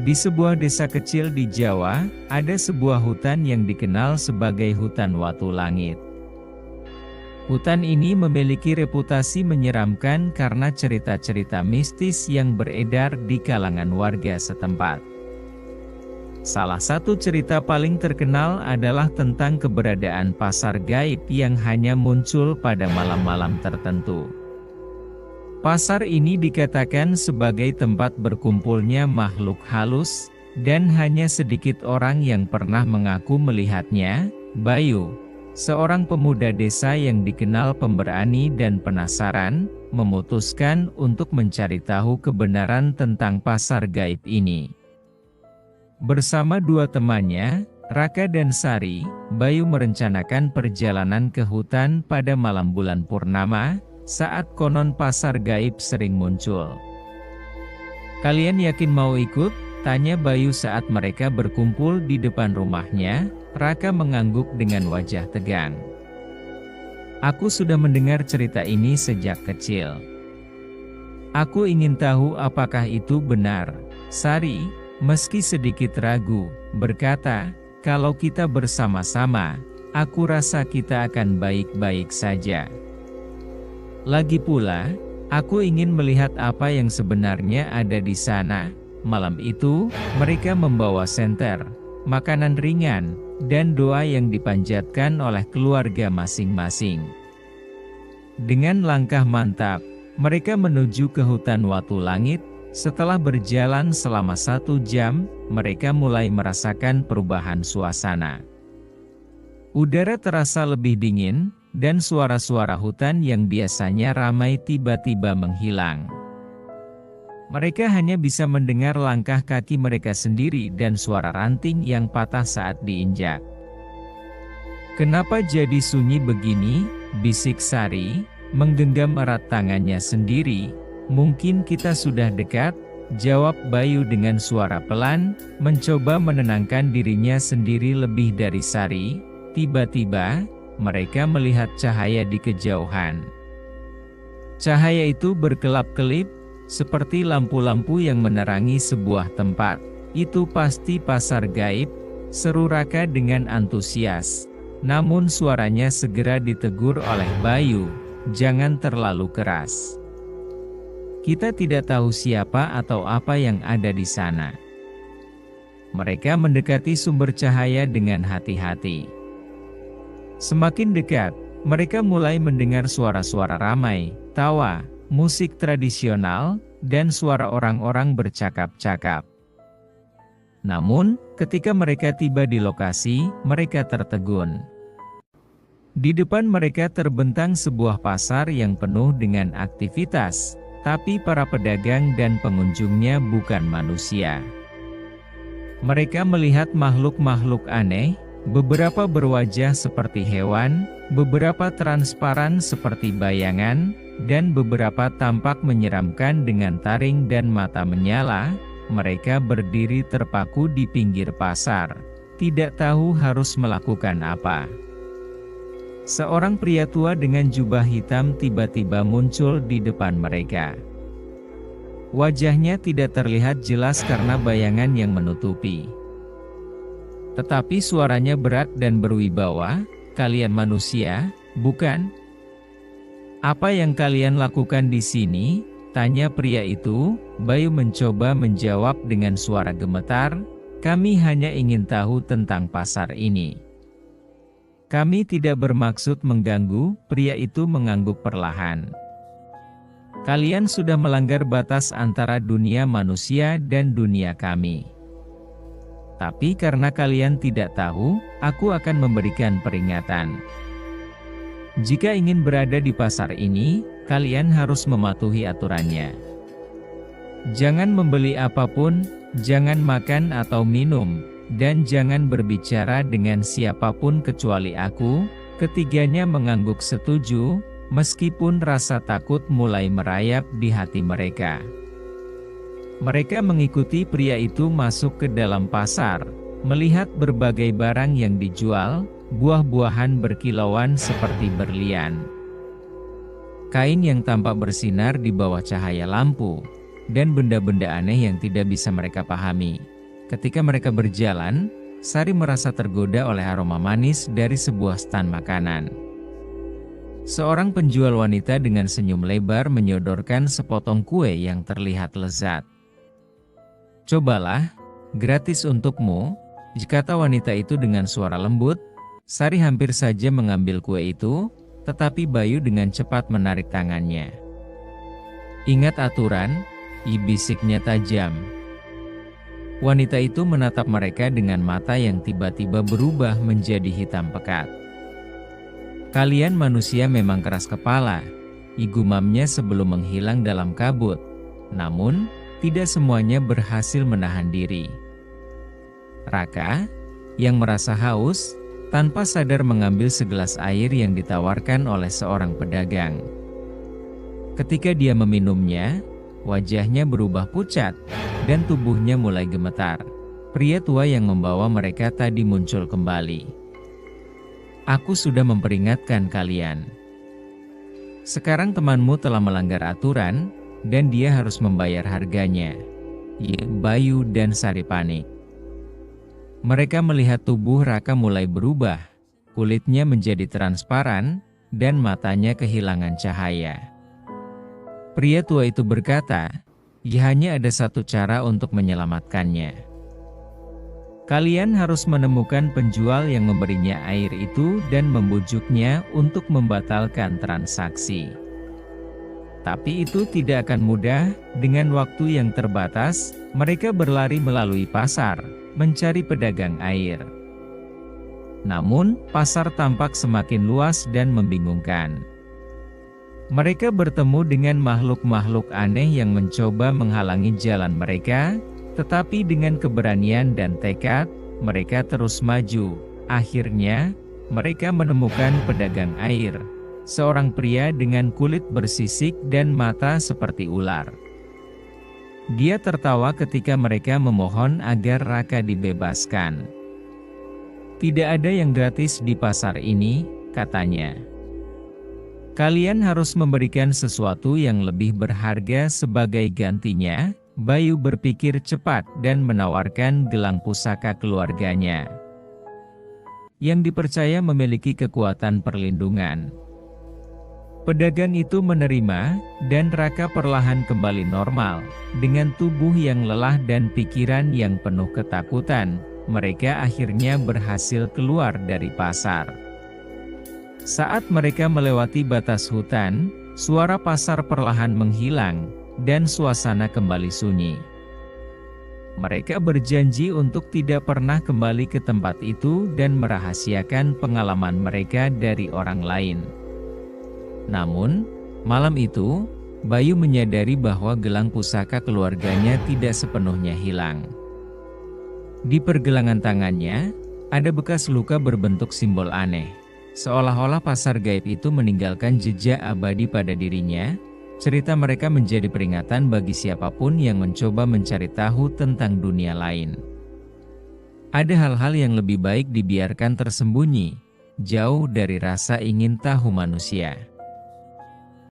Di sebuah desa kecil di Jawa, ada sebuah hutan yang dikenal sebagai hutan Watu Langit. Hutan ini memiliki reputasi menyeramkan karena cerita-cerita mistis yang beredar di kalangan warga setempat. Salah satu cerita paling terkenal adalah tentang keberadaan pasar gaib yang hanya muncul pada malam-malam tertentu. Pasar ini dikatakan sebagai tempat berkumpulnya makhluk halus, dan hanya sedikit orang yang pernah mengaku melihatnya. Bayu, seorang pemuda desa yang dikenal pemberani dan penasaran, memutuskan untuk mencari tahu kebenaran tentang pasar gaib ini. Bersama dua temannya, Raka dan Sari, Bayu merencanakan perjalanan ke hutan pada malam bulan purnama, saat konon pasar gaib sering muncul. "Kalian yakin mau ikut?" tanya Bayu saat mereka berkumpul di depan rumahnya. Raka mengangguk dengan wajah tegang. "Aku sudah mendengar cerita ini sejak kecil. Aku ingin tahu apakah itu benar." Sari, meski sedikit ragu, berkata, "Kalau kita bersama-sama, aku rasa kita akan baik-baik saja. Lagi pula, aku ingin melihat apa yang sebenarnya ada di sana." Malam itu, mereka membawa senter, makanan ringan, dan doa yang dipanjatkan oleh keluarga masing-masing. Dengan langkah mantap, mereka menuju ke hutan Watu Langit. Setelah berjalan selama 1 jam, mereka mulai merasakan perubahan suasana. Udara terasa lebih dingin, dan suara-suara hutan yang biasanya ramai tiba-tiba menghilang. Mereka hanya bisa mendengar langkah kaki mereka sendiri dan suara ranting yang patah saat diinjak. "Kenapa jadi sunyi begini?" bisik Sari, menggenggam erat tangannya sendiri. "Mungkin kita sudah dekat," jawab Bayu dengan suara pelan, mencoba menenangkan dirinya sendiri lebih dari Sari. Tiba-tiba, mereka melihat cahaya di kejauhan. Cahaya itu berkelap-kelip, seperti lampu-lampu yang menerangi sebuah tempat. "Itu pasti pasar gaib," seru Raka dengan antusias. Namun suaranya segera ditegur oleh Bayu, "Jangan terlalu keras. Kita tidak tahu siapa atau apa yang ada di sana." Mereka mendekati sumber cahaya dengan hati-hati. Semakin dekat, mereka mulai mendengar suara-suara ramai, tawa, musik tradisional, dan suara orang-orang bercakap-cakap. Namun, ketika mereka tiba di lokasi, mereka tertegun. Di depan mereka terbentang sebuah pasar yang penuh dengan aktivitas, tapi para pedagang dan pengunjungnya bukan manusia. Mereka melihat makhluk-makhluk aneh, beberapa berwajah seperti hewan, beberapa transparan seperti bayangan, dan beberapa tampak menyeramkan dengan taring dan mata menyala. Mereka berdiri terpaku di pinggir pasar, tidak tahu harus melakukan apa. Seorang pria tua dengan jubah hitam tiba-tiba muncul di depan mereka. Wajahnya tidak terlihat jelas karena bayangan yang menutupi. Tetapi suaranya berat dan berwibawa, "Kalian manusia, bukan? Apa yang kalian lakukan di sini?" tanya pria itu. Bayu mencoba menjawab dengan suara gemetar, "Kami hanya ingin tahu tentang pasar ini. Kami tidak bermaksud mengganggu." Pria itu mengangguk perlahan. "Kalian sudah melanggar batas antara dunia manusia dan dunia kami. Tapi karena kalian tidak tahu, aku akan memberikan peringatan. Jika ingin berada di pasar ini, kalian harus mematuhi aturannya. Jangan membeli apapun, jangan makan atau minum, dan jangan berbicara dengan siapapun kecuali aku." Ketiganya mengangguk setuju, meskipun rasa takut mulai merayap di hati mereka. Mereka mengikuti pria itu masuk ke dalam pasar, melihat berbagai barang yang dijual, buah-buahan berkilauan seperti berlian, kain yang tampak bersinar di bawah cahaya lampu, dan benda-benda aneh yang tidak bisa mereka pahami. Ketika mereka berjalan, Sari merasa tergoda oleh aroma manis dari sebuah stan makanan. Seorang penjual wanita dengan senyum lebar menyodorkan sepotong kue yang terlihat lezat. "Cobalah, gratis untukmu," kata wanita itu dengan suara lembut. Sari hampir saja mengambil kue itu, tetapi Bayu dengan cepat menarik tangannya. "Ingat aturan," bisiknya tajam. Wanita itu menatap mereka dengan mata yang tiba-tiba berubah menjadi hitam pekat. "Kalian manusia memang keras kepala," gumamnya sebelum menghilang dalam kabut. Namun, tidak semuanya berhasil menahan diri. Raka, yang merasa haus, tanpa sadar mengambil segelas air yang ditawarkan oleh seorang pedagang. Ketika dia meminumnya, wajahnya berubah pucat, dan tubuhnya mulai gemetar. Pria tua yang membawa mereka tadi muncul kembali. "Aku sudah memperingatkan kalian. Sekarang temanmu telah melanggar aturan, dan dia harus membayar harganya." Bayu dan Sari panik. Mereka melihat tubuh Raka mulai berubah, kulitnya menjadi transparan, dan matanya kehilangan cahaya. Pria tua itu berkata, hanya ada satu cara untuk menyelamatkannya. "Kalian harus menemukan penjual yang memberinya air itu dan membujuknya untuk membatalkan transaksi. Tapi itu tidak akan mudah, dengan waktu yang terbatas, mereka berlari melalui pasar, mencari pedagang air. Namun, pasar tampak semakin luas dan membingungkan. Mereka bertemu dengan makhluk-makhluk aneh yang mencoba menghalangi jalan mereka, tetapi dengan keberanian dan tekad, mereka terus maju. Akhirnya, mereka menemukan pedagang air, seorang pria dengan kulit bersisik dan mata seperti ular. Dia tertawa ketika mereka memohon agar Raka dibebaskan. "Tidak ada yang gratis di pasar ini," katanya. "Kalian harus memberikan sesuatu yang lebih berharga sebagai gantinya." Bayu berpikir cepat dan menawarkan gelang pusaka keluarganya, yang dipercaya memiliki kekuatan perlindungan. Pedagang itu menerima, dan Raka perlahan kembali normal. Dengan tubuh yang lelah dan pikiran yang penuh ketakutan, mereka akhirnya berhasil keluar dari pasar. Saat mereka melewati batas hutan, suara pasar perlahan menghilang, dan suasana kembali sunyi. Mereka berjanji untuk tidak pernah kembali ke tempat itu dan merahasiakan pengalaman mereka dari orang lain. Namun, malam itu, Bayu menyadari bahwa gelang pusaka keluarganya tidak sepenuhnya hilang. Di pergelangan tangannya, ada bekas luka berbentuk simbol aneh. Seolah-olah pasar gaib itu meninggalkan jejak abadi pada dirinya. Cerita mereka menjadi peringatan bagi siapapun yang mencoba mencari tahu tentang dunia lain. Ada hal-hal yang lebih baik dibiarkan tersembunyi, jauh dari rasa ingin tahu manusia.